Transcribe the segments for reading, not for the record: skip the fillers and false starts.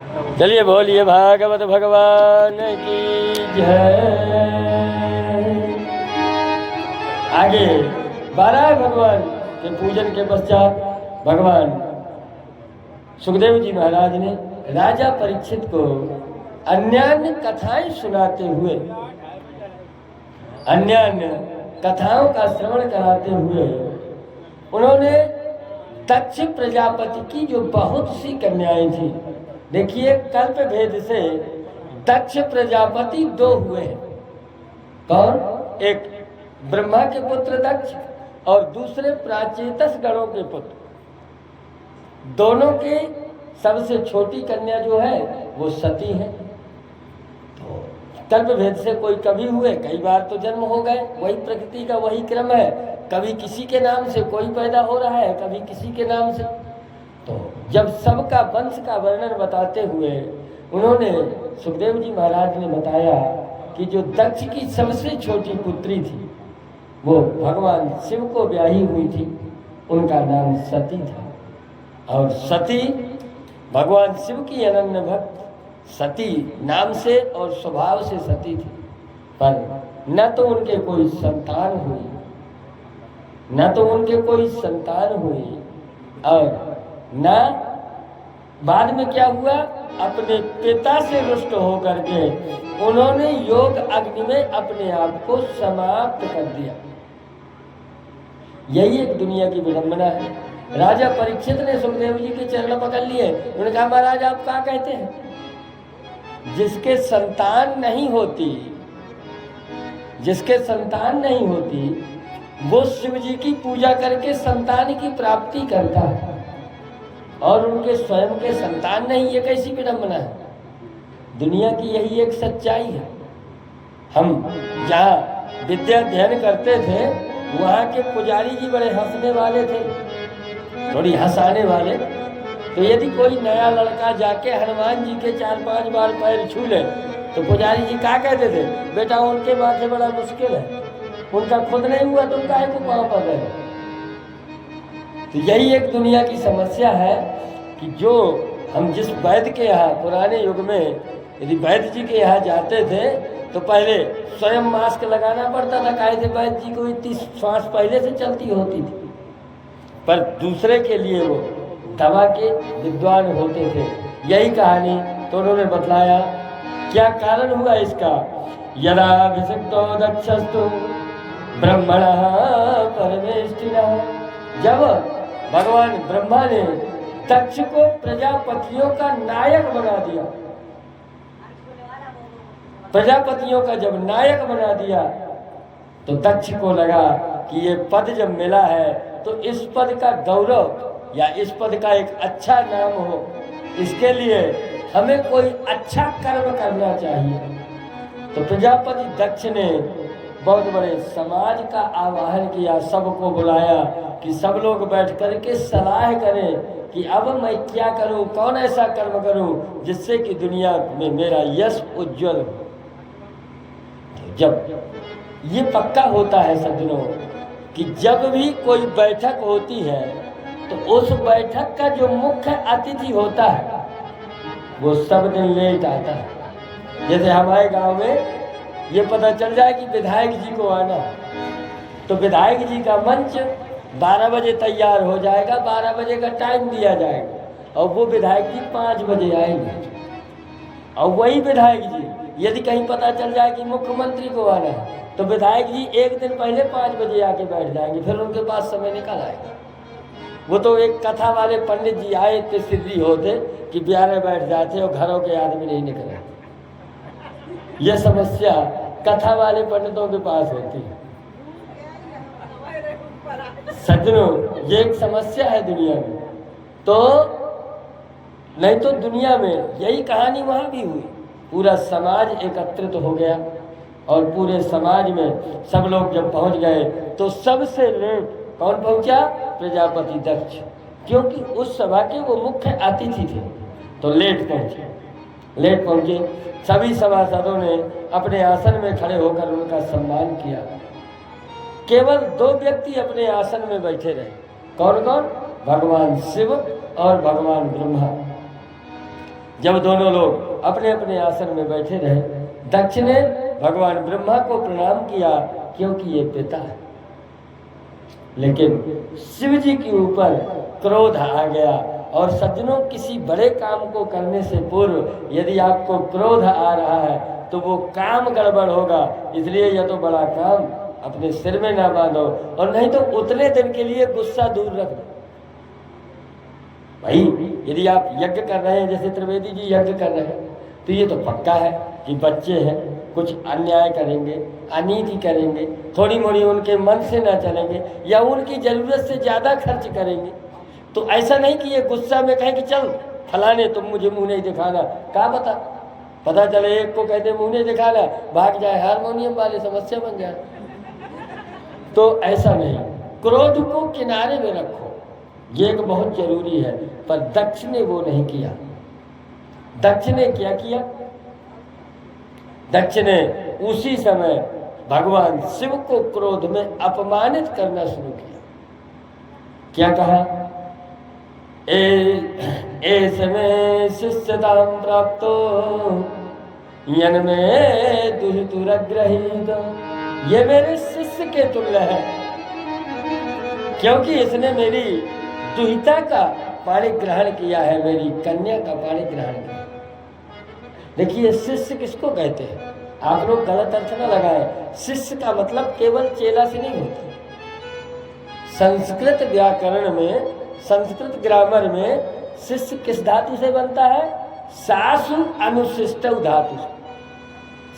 चलिए बोलिए भागवत भगवान की जय। आगे 12 भगवान के पूजन के पश्चात भगवान सुखदेव जी महाराज ने राजा परीक्षित को अन्यान्य कथाएं सुनाते हुए, अन्यान्य कथाओं का श्रवण कराते हुए उन्होंने दक्ष प्रजापति की जो बहुत सी कन्याएं थी, देखिए कल्प भेद से दक्ष प्रजापति 2 हुए हैं। कौन? एक ब्रह्मा के पुत्र दक्ष और दूसरे प्राचेतस गणों के पुत्र। दोनों के सबसे छोटी कन्या जो है वो सती है। तो कल्प भेद से कोई कभी हुए, कई बार तो जन्म हो गए, वही प्रकृति का वही क्रम है। कभी किसी के नाम से कोई पैदा हो रहा है, कभी किसी के नाम से। तो जब सबका वंश का वर्णन बताते हुए उन्होंने सुखदेव जी महाराज ने बताया कि जो दक्ष की सबसे छोटी पुत्री थी वो भगवान शिव को ब्याही हुई थी, उनका नाम सती था। और सती भगवान शिव की अनन्य भक्त सती नाम से और स्वभाव से सती थी, पर न तो उनके कोई संतान हुई, न तो उनके कोई संतान हुई, और न बाद में क्या हुआ, अपने पिता से रुष्ट होकर के उन्होंने योग अग्नि में अपने आप को समाप्त कर दिया। यही एक दुनिया की विडंबना है। राजा परीक्षित ने सुखदेव जी के चरण पकड़ लिए। उन्होंने कहा, महाराज आप क्या कहते हैं? जिसके संतान नहीं होती, जिसके संतान नहीं होती वो शिव जी की पूजा करके संतान की प्राप्ति करता है, और उनके स्वयं के संतान नहीं। ये कैसी विडंबना है? दुनिया की यही एक सच्चाई है। हम जहाँ विद्या अध्ययन करते थे वहाँ के पुजारी जी बड़े हंसने वाले थे, थोड़ी हंसाने वाले। तो यदि कोई नया लड़का जाके हनुमान जी के 4-5 बार पैर छू ले तो पुजारी जी क्या कहते थे? बेटा उनके माथे बड़ा मुश्किल है, उनका खुद नहीं हुआ तुम काहे को पाँव पर रहे। तो यही एक दुनिया की समस्या है कि जो हम जिस वैद्य के यहाँ पुराने युग में यदि वैद्य जी के यहाँ जाते थे तो पहले स्वयं मास्क लगाना पड़ता था। काहे थे? वैद्य जी को इतनी श्वास पहले से चलती होती थी, पर दूसरे के लिए वो दवा के विद्वान होते थे। यही कहानी तो उन्होंने बतलाया। क्या कारण हुआ इसका? यदा अभिषिक्तो दक्षस्तु ब्रह्मणः परमेष्ठिनः। जब भगवान ब्रह्मा ने दक्ष को प्रजापतियों का नायक बना दिया, प्रजापतियों का जब नायक बना दिया तो दक्ष को लगा कि ये पद जब मिला है तो इस पद का गौरव या इस पद का एक अच्छा नाम हो, इसके लिए हमें कोई अच्छा कर्म करना चाहिए। तो प्रजापति दक्ष ने बहुत बड़े समाज का आवाहन किया, सबको बुलाया कि सब लोग बैठ कर के सलाह करें कि अब मैं क्या करूं, कौन ऐसा कर्म करूं जिससे कि दुनिया में मेरा यश उज्जवल हो। जब ये पक्का होता है सज्जनों कि जब भी कोई बैठक होती है तो उस बैठक का जो मुख्य अतिथि होता है वो सब दिन लेट आता है। जैसे हमारे गांव में ये पता चल जाए कि विधायक जी को आना है तो विधायक जी का मंच 12 बजे तैयार हो जाएगा, 12 बजे का टाइम दिया जाएगा और वो विधायक जी 5 बजे आएंगे। और वही विधायक जी यदि कहीं पता चल जाए कि मुख्यमंत्री को आना है तो विधायक जी एक दिन पहले 5 बजे आके बैठ जाएंगे, फिर उनके पास समय निकल आएगा। वो तो एक कथा वाले पंडित जी आए थे, सिद्धि होते कि 12 बैठ जाते और घरों के आदमी नहीं निकले। यह समस्या कथा वाले पंडितों के पास होती है। सज्जनों ये एक समस्या है दुनिया में। तो नहीं तो दुनिया में यही कहानी वहाँ भी हुई। पूरा समाज एकत्रित हो गया और पूरे समाज में सब लोग जब पहुँच गए तो सबसे लेट कौन पहुँचा? प्रजापति दक्ष, क्योंकि उस सभा के वो मुख्य अतिथि थे। तो लेट पहुँचे। सभी सभासदों ने अपने आसन में खड़े होकर उनका सम्मान किया। केवल 2 व्यक्ति अपने आसन में बैठे रहे। कौन कौन? भगवान शिव और भगवान ब्रह्मा। जब दोनों लोग अपने अपने आसन में बैठे रहे, दक्ष ने भगवान ब्रह्मा को प्रणाम किया क्योंकि ये पिता है। लेकिन शिव जी के ऊपर क्रोध आ गया। और सज्जनों, किसी बड़े काम को करने से पूर्व यदि आपको क्रोध आ रहा है तो वो काम गड़बड़ होगा। इसलिए यह तो बड़ा काम अपने सिर में ना बांधो, और नहीं तो उतने दिन के लिए गुस्सा दूर रख दो। भाई, यदि आप यज्ञ कर रहे हैं, जैसे त्रिवेदी जी यज्ञ कर रहे हैं, तो ये तो पक्का है कि बच्चे हैं, कुछ अन्याय करेंगे, अनीति करेंगे, थोड़ी मोड़ी उनके मन से ना चलेंगे, या उनकी ज़रूरत से ज़्यादा खर्च करेंगे। तो ऐसा नहीं कि ये गुस्सा में कहें कि चल फलाने तुम मुझे मुंह नहीं दिखाना। क्या पता चले एक को कहते मुंह नहीं दिखाना, भाग जाए हारमोनियम वाले, समस्या बन जाए। तो ऐसा नहीं, क्रोध को किनारे में रखो, ये एक बहुत जरूरी है। पर दक्ष ने वो नहीं किया। दक्ष ने क्या किया? दक्ष ने उसी समय भगवान शिव को क्रोध में अपमानित करना शुरू किया। क्या कहा? में शिष्यतां प्राप्तो यन में दुहितुरग्रहीत। ये मेरे शिष्य के तुल्य है, क्योंकि इसने मेरी दुहिता का पाणी ग्रहण किया है, मेरी कन्या का पाणी ग्रहण किया। देखिए, शिष्य किसको कहते हैं? आप लोग गलत अर्थ न लगाए। शिष्य का मतलब केवल चेला से नहीं होता। संस्कृत व्याकरण में, संस्कृत ग्रामर में शिष्य किस धातु से बनता है? सासु अनुशिष्टौ धातु।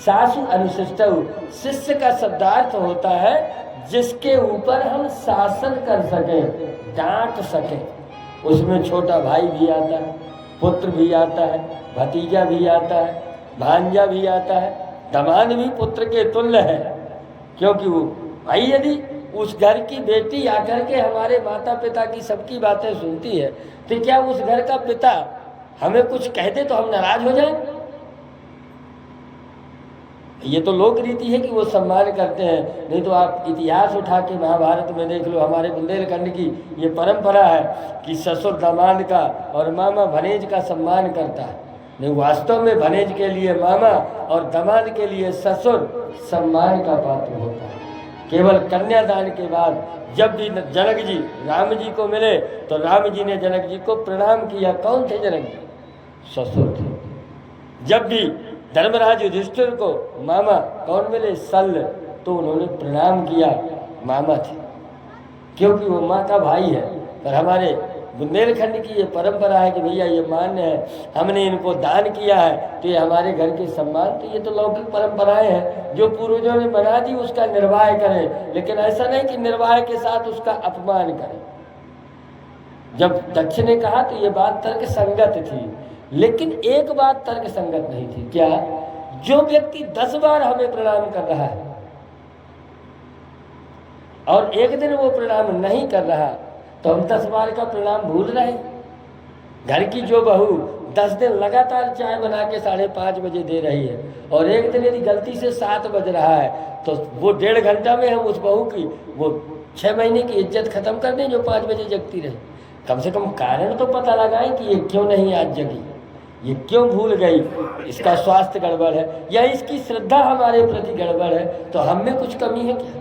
सासु अनुशिष्टौ, शिष्य का शब्दार्थ होता है जिसके ऊपर हम शासन कर सकें, डांट सकें। उसमें छोटा भाई भी आता है, पुत्र भी आता है, भतीजा भी आता है, भांजा भी आता है, दामाद भी पुत्र के तुल्य है। क्योंकि वो भाई, यदि उस घर की बेटी आकर के हमारे माता पिता की सबकी बातें सुनती है, तो क्या उस घर का पिता हमें कुछ कहते तो हम नाराज हो जाए? ये तो लोक रीति है कि वो सम्मान करते हैं। नहीं तो आप इतिहास उठा के महाभारत में देख लो, हमारे बुंदेलखंड की ये परंपरा है कि ससुर दामाद का और मामा भनेज का सम्मान करता है। नहीं, वास्तव में भनेज के लिए मामा और दामाद के लिए ससुर सम्मान का पात्र होता है। केवल कन्यादान के बाद जब भी जनक जी राम जी को मिले तो राम जी ने जनक जी को प्रणाम किया। कौन थे जनक जी? ससुर थे। जब भी धर्मराज युधिष्ठिर को मामा कौन मिले? शल्य, तो उन्होंने प्रणाम किया, मामा थे, क्योंकि वो माँ का भाई है। पर हमारे बुंदेलखंड की ये परंपरा है कि भैया ये मान्य है, हमने इनको दान किया है तो ये हमारे घर के सम्मान। तो ये तो लौकिक परंपराएं हैं जो पूर्वजों ने बना दी, उसका निर्वाह करें। लेकिन ऐसा नहीं कि निर्वाह के साथ उसका अपमान करें। जब दक्ष ने कहा तो ये बात तर्क संगत थी, लेकिन एक बात तर्क संगत नहीं थी। क्या? जो व्यक्ति 10 बार हमें प्रणाम कर रहा है और एक दिन वो प्रणाम नहीं कर रहा, तो हम 10 बार का प्रणाम भूल रहे। घर की जो बहू 10 दिन लगातार चाय बना के 5:30 बजे दे रही है और एक दिन यदि गलती से 7 बज रहा है, तो वो 1.5 घंटा में हम उस बहू की वो 6 महीने की इज्जत खत्म कर दें जो 5 बजे जगती रहे। कम से कम कारण तो पता लगाएं कि ये क्यों नहीं आज जगी, ये क्यों भूल गई। इसका स्वास्थ्य गड़बड़ है या इसकी श्रद्धा हमारे प्रति गड़बड़ है, तो हम में कुछ कमी है क्या?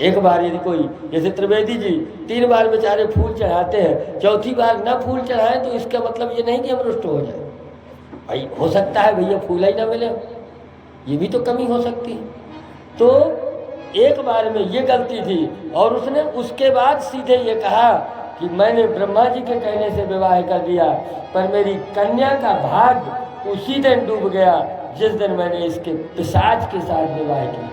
एक बार यदि कोई, जैसे त्रिवेदी जी 3 बार बेचारे फूल चढ़ाते हैं, चौथी बार ना फूल चढ़ाएं तो इसका मतलब ये नहीं कि हम रुष्ट हो जाए। भाई हो सकता है भैया फूल ही ना मिले, ये भी तो कमी हो सकती है। तो एक बार में ये गलती थी और उसने उसके बाद सीधे ये कहा कि मैंने ब्रह्मा जी के कहने से विवाह कर दिया, पर मेरी कन्या का भाग उसी दिन डूब गया जिस दिन मैंने इसके पिशाच के साथ विवाह किया।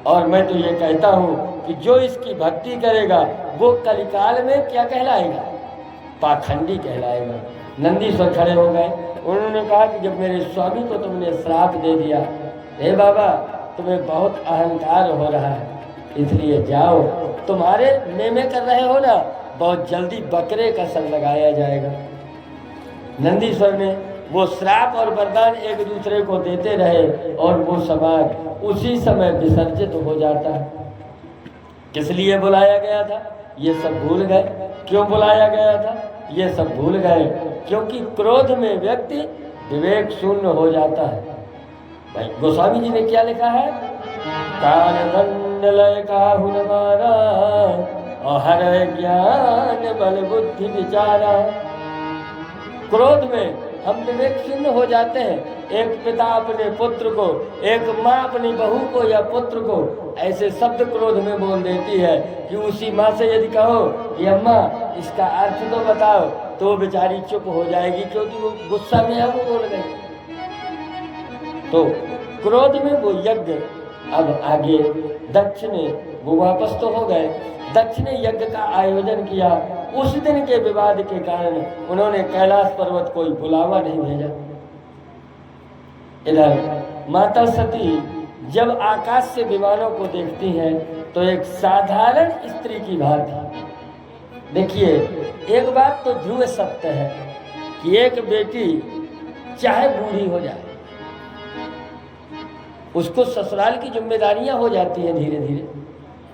और मैं तो ये कहता हूँ कि जो इसकी भक्ति करेगा वो कलिकाल में क्या कहलाएगा? पाखंडी कहलाएगा। नंदीश्वर खड़े हो गए, उन्होंने कहा कि जब मेरे स्वामी को तुमने श्राप दे दिया, हे बाबा तुम्हें बहुत अहंकार हो रहा है, इसलिए जाओ, तुम्हारे नेमे कर रहे हो ना, बहुत जल्दी बकरे का सर लगाया जाएगा। नंदीश्वर ने वो श्राप और वरदान एक दूसरे को देते रहे और वो समाज उसी समय विसर्जित हो जाता है। किस लिए बुलाया गया था ये सब भूल गए। क्यों बुलाया गया था? ये सब भूल गए, क्योंकि क्रोध में व्यक्ति विवेक शून्य हो जाता है। भाई गोस्वामी जी ने क्या लिखा है, काल दंड लय काहु न मारा, और हर ज्ञान बल बुद्धि विचारा। क्रोध में हम विवेक शून्य हो जाते हैं। एक पिता अपने पुत्र को, एक माँ अपनी बहू को या पुत्र को ऐसे शब्द क्रोध में बोल देती है कि उसी माँ से यदि कहो कि अम्मा इसका अर्थ तो बताओ, तो वो बेचारी चुप हो जाएगी, क्योंकि वो गुस्सा में है, वो बोल गई। तो क्रोध में वो यज्ञ अब आगे दक्ष ने, वो वापस तो हो गए, दक्ष ने यज्ञ का आयोजन किया। उस दिन के विवाद के कारण उन्होंने कैलाश पर्वत कोई बुलावा नहीं भेजा। इधर माता सती जब आकाश से विमानों को देखती हैं तो एक साधारण स्त्री की भांति, देखिए एक बात तो ध्रुव सत्य है कि एक बेटी चाहे बूढ़ी हो जाए, उसको ससुराल की जिम्मेदारियां हो जाती हैं धीरे धीरे,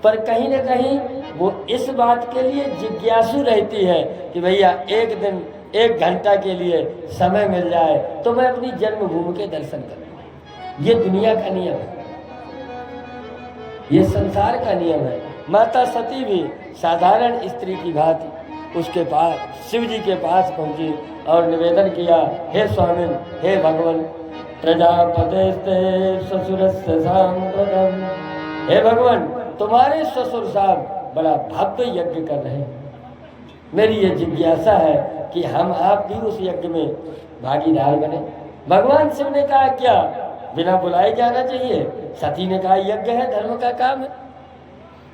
पर कहीं न कहीं वो इस बात के लिए जिज्ञासु रहती है कि भैया एक दिन, एक घंटा के लिए समय मिल जाए तो मैं अपनी जन्मभूमि के दर्शन करूं। ये दुनिया का नियम है, ये संसार का नियम है। माता सती भी साधारण स्त्री की भांति उसके पास, शिव जी के पास पहुंची और निवेदन किया, हे स्वामी, हे भगवान, प्रजापते ससुरस्य सांप्रतम, हे भगवान तुम्हारे ससुर साहब बड़ा भव्य यज्ञ कर रहे हैं। मेरी ये जिज्ञासा है कि हम आप भी उस यज्ञ में भागीदार बने। भगवान शिव ने कहा क्या बिना बुलाए जाना चाहिए? सती ने कहा यज्ञ है, धर्म का काम है,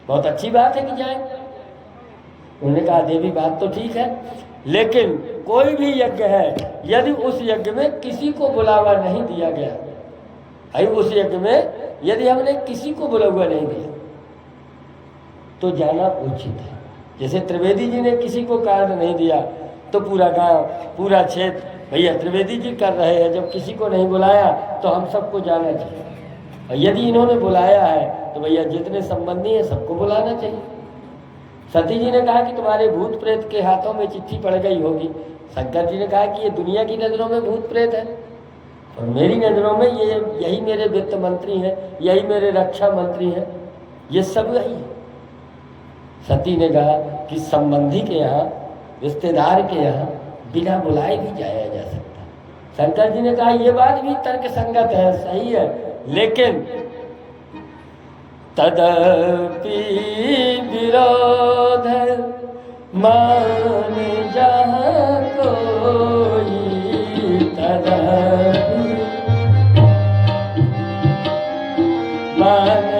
बहुत अच्छी बात है कि जाएं। उन्होंने कहा देवी बात तो ठीक है, लेकिन कोई भी यज्ञ है, यदि उस यज्ञ में किसी को बुलावा नहीं दिया गया, भाई उस यज्ञ में यदि हमने किसी को बुलावा नहीं दिया तो जाना उचित है। जैसे त्रिवेदी जी ने किसी को कार्ड नहीं दिया तो पूरा गांव, पूरा क्षेत्र, भैया त्रिवेदी जी कर रहे हैं, जब किसी को नहीं बुलाया तो हम सबको जाना चाहिए। और यदि इन्होंने बुलाया है तो भैया जितने संबंधी हैं सबको बुलाना चाहिए। सती जी ने कहा कि तुम्हारे भूत प्रेत के हाथों में चिट्ठी पड़ गई होगी। शंकर जी ने कहा कि ये दुनिया की नज़रों में भूत प्रेत है और मेरी नज़रों में ये यही मेरे वित्त मंत्री हैं, यही मेरे रक्षा मंत्री हैं, ये सब यही है। सती ने कहा कि संबंधी के यहाँ, रिश्तेदार के यहाँ बिना बुलाए भी जाया जा सकता है। शंकर जी ने कहा ये बात भी तर्क संगत है, सही है, लेकिन तदपि विरोध माने जहाँ कोई, तदपि माने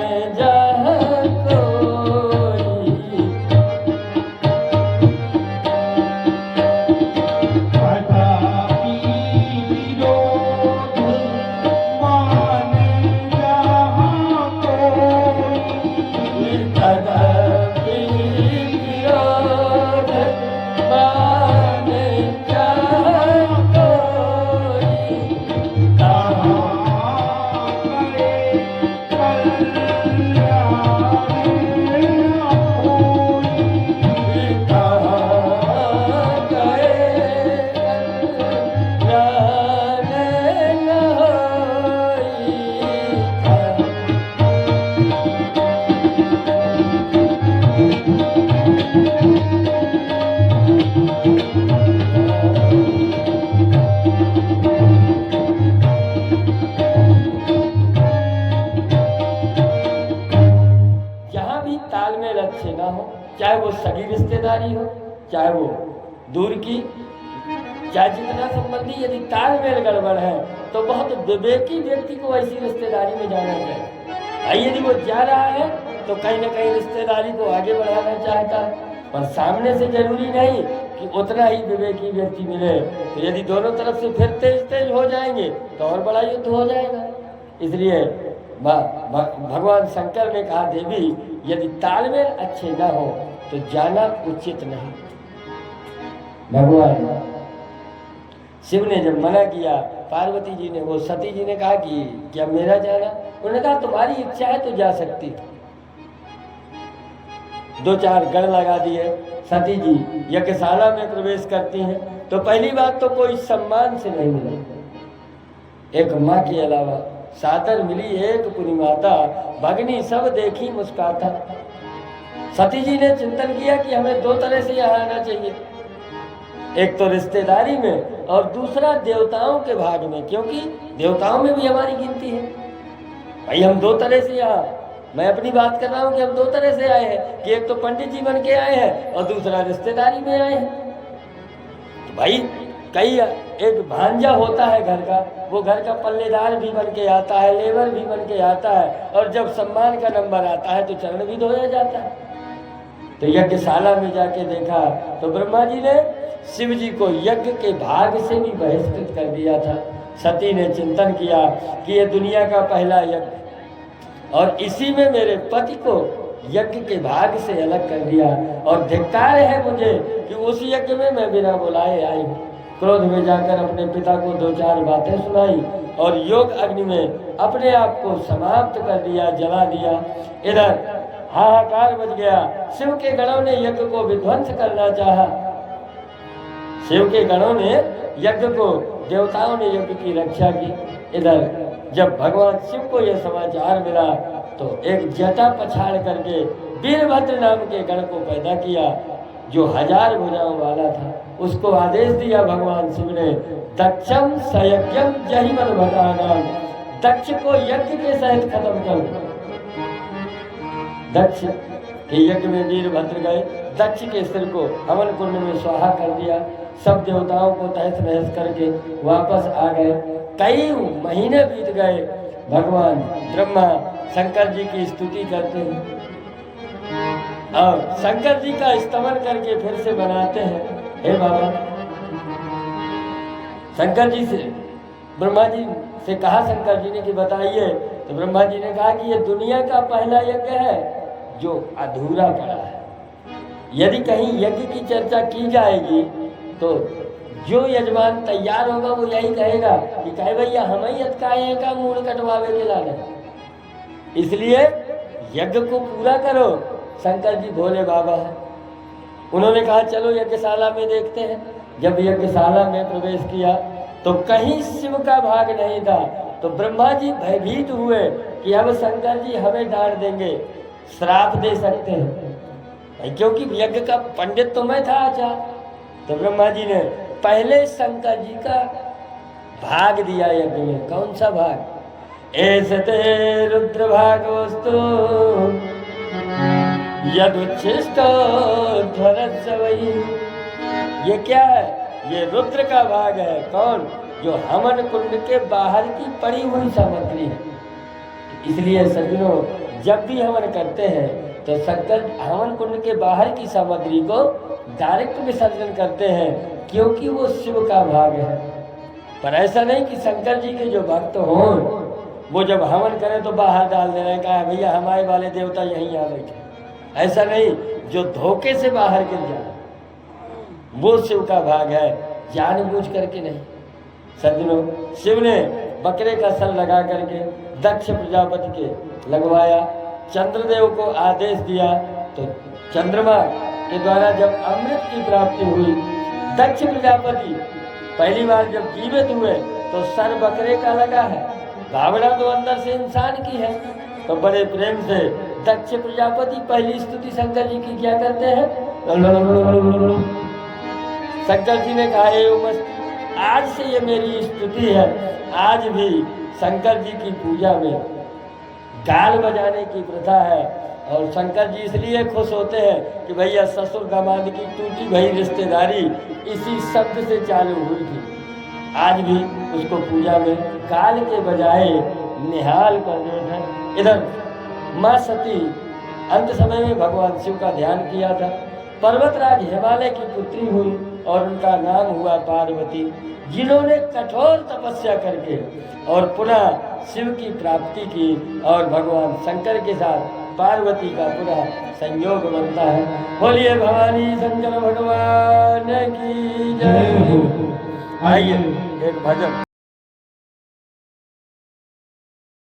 चाहे वो सगी रिश्तेदारी हो, चाहे वो दूर की, चाहे जितना संबंधी, यदि तालमेल गड़बड़ है तो बहुत विवेकी व्यक्ति को ऐसी रिश्तेदारी में जाना चाहिए। यदि वो जा रहा है तो कहीं ना कहीं रिश्तेदारी को आगे बढ़ाना चाहता है, पर सामने से जरूरी नहीं कि उतना ही विवेकी व्यक्ति मिले। तो यदि दोनों तरफ से फिर तेज तेज हो जाएंगे तो और बड़ा युद्ध हो जाएगा। इसलिए भगवान शंकर ने कहा देवी यदि तालमेल अच्छे न हो तो जाना उचित नहीं। भगवान शिव ने जब मना किया, पार्वती जी ने, वो सती जी ने कहा कि क्या मेरा जाना? उन्होंने कहा तुम्हारी इच्छा है तो जा सकती। दो चार गण लगा दिए, सती जी यज्ञशाला में प्रवेश करती हैं तो पहली बात तो कोई सम्मान से नहीं मिला, एक माँ के अलावा सादर मिली एक पुरी माता, भगनी सब देखी मुस्काता। सती जी ने चिंतन किया कि हमें दो तरह से यहाँ आना चाहिए, एक तो रिश्तेदारी में और दूसरा देवताओं के भाग में, क्योंकि देवताओं में भी हमारी गिनती है। भाई हम दो तरह से यहाँ, मैं अपनी बात कर रहा हूँ कि हम दो तरह से आए हैं कि एक तो पंडित जी बन के आए हैं और दूसरा रिश्तेदारी में आए हैं। तो भाई कई एक भांजा होता है घर का, वो घर का पल्लेदार भी बन के आता है, लेबर भी बन के आता है, और जब सम्मान का नंबर आता है तो चरण भी धोया जाता है। तो यज्ञशाला में जाके देखा तो ब्रह्मा जी ने शिव जी को यज्ञ के भाग से भी बहिष्कृत कर दिया था। सती ने चिंतन किया कि ये दुनिया का पहला यज्ञ और इसी में मेरे पति को यज्ञ के भाग से अलग कर दिया, और धिक्कार है मुझे कि उस यज्ञ में मैं बिना बुलाए आई। क्रोध में जाकर अपने पिता को दो चार बातें सुनाई और योग अग्नि में अपने आप को समाप्त कर दिया, जला दिया। इधर हाहाकार मच गया, शिव के गणों ने यज्ञ को विध्वंस करना चाहा। शिव के गणों ने यज्ञ को, देवताओं ने यज्ञ की रक्षा की। इधर जब भगवान शिव को यह समाचार मिला तो एक जटा पछाड़ करके वीरभद्र नाम के गण को पैदा किया जो 1000 भुजाओं वाला था। उसको आदेश दिया भगवान शिव ने, दक्षम सयज्ञम जहिमन भटानाम, दक्ष को यज्ञ के सहित खत्म कर। दक्ष के यज्ञ में वीरभद्र गए, दक्ष के सिर को हवन कुंड में स्वाहा कर दिया। सब देवताओं को तहस नहस करके वापस आ गए। कई महीने बीत गए, भगवान ब्रह्मा शंकर जी की स्तुति करते हैं और शंकर जी का स्तमन करके फिर से बनाते हैं, हे बाबा। शंकर जी से ब्रह्मा जी से कहा शंकर जी ने कि बताइए, तो ब्रह्मा जी ने कहा कि ये दुनिया का पहला यज्ञ है जो अधूरा पड़ा है। यदि कहीं यज्ञ की चर्चा की जाएगी तो जो यजमान तैयार होगा वो यही कहेगा कि कहे भैया हम ही अटकाए का मूड कटवावे के लाने, इसलिए यज्ञ को पूरा करो। शंकर जी भोले बाबा है। उन्होंने कहा चलो यज्ञशाला में देखते हैं। जब यज्ञशाला में प्रवेश किया तो कहीं शिव का भाग नहीं था। तो ब्रह्मा जी भयभीत हुए कि अब शंकर जी हमें डांट देंगे, श्राप दे सकते हैं, क्योंकि यज्ञ का पंडित तो मैं था आचार्य। तो ब्रह्मा जी ने पहले शंकर जी का भाग दिया यज्ञ में। कौन सा भाग? ऐसे ते रुद्र भागोस्तु यदुच्छिष्ट ध्वरस्वई। ये क्या है? ये रुद्र का भाग है। कौन? जो हवन कुंड के बाहर की पड़ी हुई सामग्री है। इसलिए सज्जनों, जब भी हवन करते हैं तो शंकर हवन कुंड के बाहर की सामग्री को डायरेक्ट विसर्जन करते हैं, क्योंकि वो शिव का भाग है। पर ऐसा नहीं कि शंकर जी के जो भक्त हों वो जब हवन करें तो बाहर डाल देने का, भैया हमारे वाले देवता यहीं आ बैठे। ऐसा नहीं, जो धोखे से बाहर गिर जाए वो शिव का भाग है, जानबूझ करके नहीं। सज्जनों, शिव ने बकरे का सर लगा करके दक्ष प्रजापति के लगवाया। चंद्रदेव को आदेश दिया तो चंद्रमा के द्वारा जब अमृत की प्राप्ति हुई, दक्ष प्रजापति पहली बार जब जीवित हुए तो सर बकरे का लगा है, भावना तो अंदर से इंसान की है। तो बड़े प्रेम से दक्ष प्रजापति पहली स्तुति शंकर जी की क्या करते हैं? शंकर जी ने कहा, आज से ये मेरी स्तुति है। आज भी शंकर जी की पूजा में गाल बजाने की प्रथा है, और शंकर जी इसलिए खुश होते हैं कि भैया ससुर दामाद की टूटी भई रिश्तेदारी इसी शब्द से चालू हुई थी। आज भी उसको पूजा में गाल के बजाय निहाल कर देते हैं। इधर माँ सती अंत समय में भगवान शिव का ध्यान किया था। पर्वतराज हिमालय की पुत्री हुई और उनका नाम हुआ पार्वती, जिन्होंने कठोर तपस्या करके और पुनः शिव की प्राप्ति की, और भगवान शंकर के साथ पार्वती का पुनः संयोग बनता है। बोलिए भवानी शंकर भगवान की जय। आइए एक भजन।